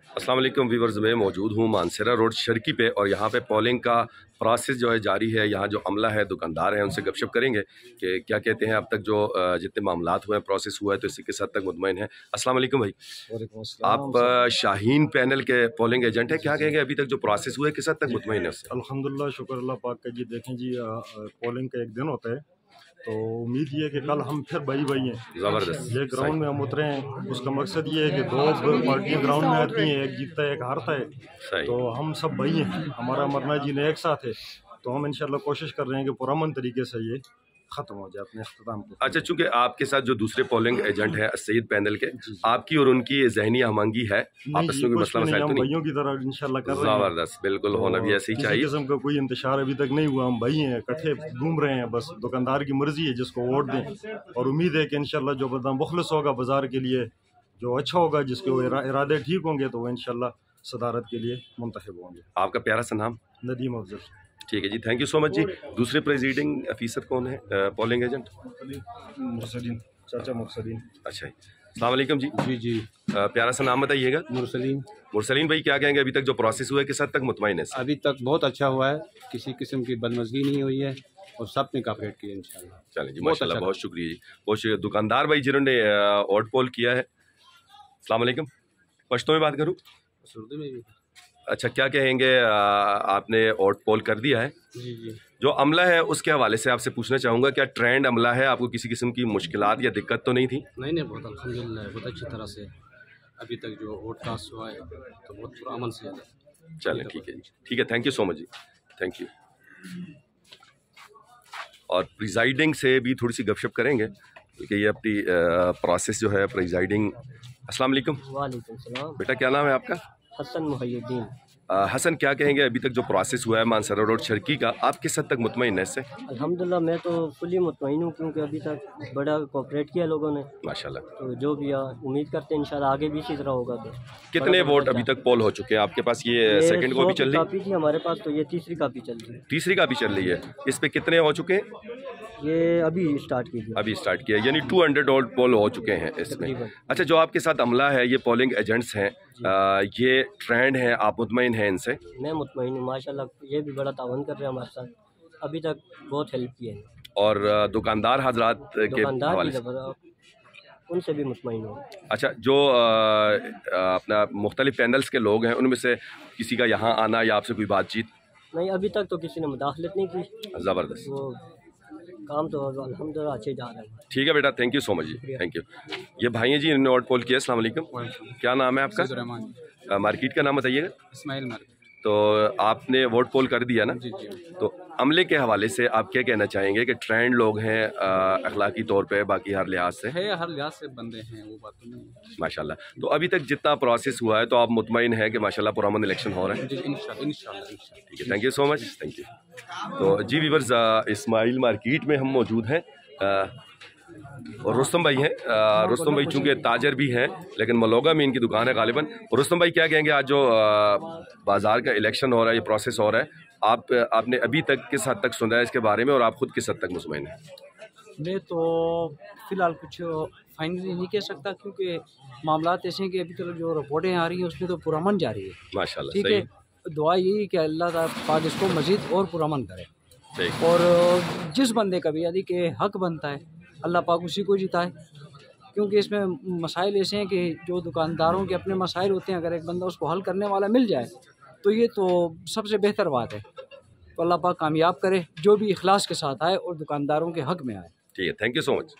अस्सलाम वालेकुम व्यूअर्स, मैं मौजूद हूँ मानसरा रोड शर्की पे और यहाँ पे पोलिंग का प्रोसेस जो है जारी है। यहाँ जो अमला है, दुकानदार हैं, उनसे गपशप करेंगे कि क्या कहते हैं अब तक जो जितने मामलात हुए हैं, प्रोसेस हुआ है तो इसी के साथ तक मुतमईन है। अस्सलाम वालेकुम भाई, आप शाहीन पैनल के पोलिंग एजेंट हैं, क्या कहेंगे अभी तक जो प्रोसेस हुआ है किस हद तक मुतमईन है उससे? अल्हम्दुलिल्लाह, शुक्र अल्लाह पाक का जी। देखें जी, पोलिंग का एक दिन होता है तो उम्मीद ये है कि कल हम फिर बई हैं। ज़बरदस्त। ये ग्राउंड में हम उतरे हैं, उसका मकसद ये है कि दो पार्टियां ग्राउंड में आती हैं, एक जीतता है एक हारता है, तो हम सब बई हैं, हमारा मरना जीना एक साथ है। तो हम इंशाल्लाह कोशिश कर रहे हैं कि पुरअमन तरीके से ये खत्म हो जाए अपने अख्ताम को। अच्छा, चूंकि आपके साथ जो दूसरे पोलिंग एजेंट है सईद पैनल के, आपकी और उनकी जहनी हमंगी है, आपस में कोई मसला मसाइल तो नहीं? भाइयों की तरह इंशाल्लाह कर रहे हैं। जबरदस्त, बिल्कुल होना भी ऐसे ही चाहिए। किस्म का कोई इंतशार अभी तक नहीं हुआ, हम भाई हैं, इकट्ठे घूम रहे हैं। बस दुकानदार की मर्जी है जिसको वोट दें, और उम्मीद है कि इंशाल्लाह जो बंदा मुखलिस होगा बाजार के लिए, जो अच्छा होगा, जिसके वो इरादे ठीक होंगे, तो वो इंशाल्लाह सदारत के लिए मुंतखब होंगे। आपका प्यारा सा नाम? नदीम अफजल। ठीक है जी, थैंक यू सो मच जी। दूसरे प्रेसिडिंग अफीसर कौन है पोलिंग एजेंट? मुरसलीन, चाचा मुरसलीन। अच्छा, अस्सलाम वालेकुम जी। जी प्यारा सा नाम बताइएगा। मुरसलीन। मुरसलीन भाई, क्या कहेंगे अभी तक जो प्रोसेस हुआ है किस हद तक मुतमईन है? अभी तक बहुत अच्छा हुआ है, किसी किस्म की बदमज़गी नहीं हुई है और सब ने कॉपरेट किया इंशाल्लाह। चलें जी, माशाल्लाह, बहुत शुक्रिया जी, बहुत शुक्रिया। दुकानदार भाई जिन्होंने वोट पोल किया है, अस्सलाम वालेकुम। पश्तो में बात करूँ? उर्दू में भी। अच्छा, क्या कहेंगे, आपने वोट पोल कर दिया है? जी। जो अमला है उसके हवाले से आपसे पूछना चाहूँगा, क्या ट्रेंड अमला है, आपको किसी किस्म की मुश्किलात या दिक्कत तो नहीं थी? नहीं, बहुत अल्हम्दुलिल्लाह, बहुत अच्छी तरह से अभी तक जो वोट कास्ट हुआ है तो बहुत पुरअमन से है। चलें, ठीक है जी, ठीक है, थैंक यू सो मच जी, थैंक यू। और प्रिजाइडिंग से भी थोड़ी सी गपशप करेंगे क्योंकि ये अपनी प्रोसेस जो है प्रिजाइडिंग। अस्सलाम वालेकुम। वालेकुम सलाम। बेटा, क्या नाम है आपका? हसन मुहय्यद्दीन। हसन, क्या कहेंगे अभी तक जो प्रोसेस हुआ है मानसरा रोड शर्की का, आप किस हद तक मुतमईन है इससे? अल्हम्दुलिल्लाह, मैं तो फुली मुतमईन हूँ क्योंकि अभी तक बड़ा कोऑपरेट किया लोगों ने माशाल्लाह। तो जो भी उम्मीद करते हैं इंशाल्लाह आगे भी इसी तरह होगा। तो कितने वोट अभी तक पोल हो चुके हैं आपके पास? ये सेकंड कॉपी चल रही है? कापी थी हमारे पास, तो ये तीसरी कापी चल रही है। तीसरी कापी चल रही है, इस पे कितने हो चुके हैं? ये अभी स्टार्ट की थी। अभी स्टार्ट किया, यानी 200 वोट पोल हो चुके हैं इसमें। अच्छा, जो आपके साथ अमला है, ये पोलिंग एजेंट्स हैं, ये ट्रेंड है, आप मुतमईन हैं इनसे? मैं मुतमईन हूँ माशाल्लाह, ये भी बड़ा तावन कर रहे हैं हमारे साथ, अभी तक बहुत हेल्प की है। और दुकानदार हजरात के हवाले से उनसे भी मुतमईन हूँ। अच्छा, जो अपना मुख्तलिफ पैनल्स के लोग हैं, उनमें से किसी का यहाँ आना या आपसे कोई बातचीत? नहीं, अभी तक तो किसी ने मुदाखलत नहीं की। ज़बरदस्त, वो काम तो अल्हम्दुलिल्लाह अच्छे जा रहे हैं। ठीक है बेटा, थैंक यू सो मच जी, थैंक यू। ये भाई हैं जी, इन्होंने वोट पोल किया। अस्सलाम वालेकुम, क्या नाम है आपका? मार्केट का नाम बताइएगा। इस्माइल मार्केट। तो आपने वोट पोल कर दिया ना? जी। तो अमले के हवाले से आप क्या कहना चाहेंगे कि ट्रेंड लोग हैं अखलाकी तौर पे, बाकी हर लिहाज से है, हर लिहाज से बंदे हैं, वो बात नहीं माशाल्लाह। तो अभी तक जितना प्रोसेस हुआ है तो आप मुतमईन हैं कि माशाल्लाह पुरअमन इलेक्शन हो रहा है? जी, इंशाल्लाह। ठीक है, thank you so much, thank you. तो जी व्यूअर्स, इस्माइल मार्केट में हम मौजूद हैं और रुस्तम भाई हैं। रुस्तम भाई चूँकि ताजर भी हैं लेकिन मलोगा में इनकी दुकान है गालिबन। रुस्तम भाई, क्या कहेंगे आज जो बाज़ार का इलेक्शन हो रहा है, ये प्रोसेस हो रहा है, आपने अभी तक किस हद तक सुना है इसके बारे में और आप खुद किस हद तक मुतमईन हैं? मैं तो फ़िलहाल कुछ फाइनली नहीं कह सकता क्योंकि मामलात ऐसे हैं कि अभी तक जो रिपोर्टें आ रही हैं उसमें तो पुरअमन जा रही है। माशाल्लाह, ठीक है, दुआ यही कि अल्लाह ताला पाक इसको मज़ीद और पुरअमन करे। सही। और जिस बंदे का भी यदि के हक बनता है, अल्लाह पाक उसी को जिताए, क्योंकि इसमें मसाइल ऐसे हैं कि जो दुकानदारों के अपने मसाइल होते हैं, अगर एक बंदा उसको हल करने वाला मिल जाए तो ये तो सबसे बेहतर बात है। तो अल्लाह पाक कामयाब करे, जो भी इखलास के साथ आए और दुकानदारों के हक में आए। ठीक है, थैंक यू सो मच।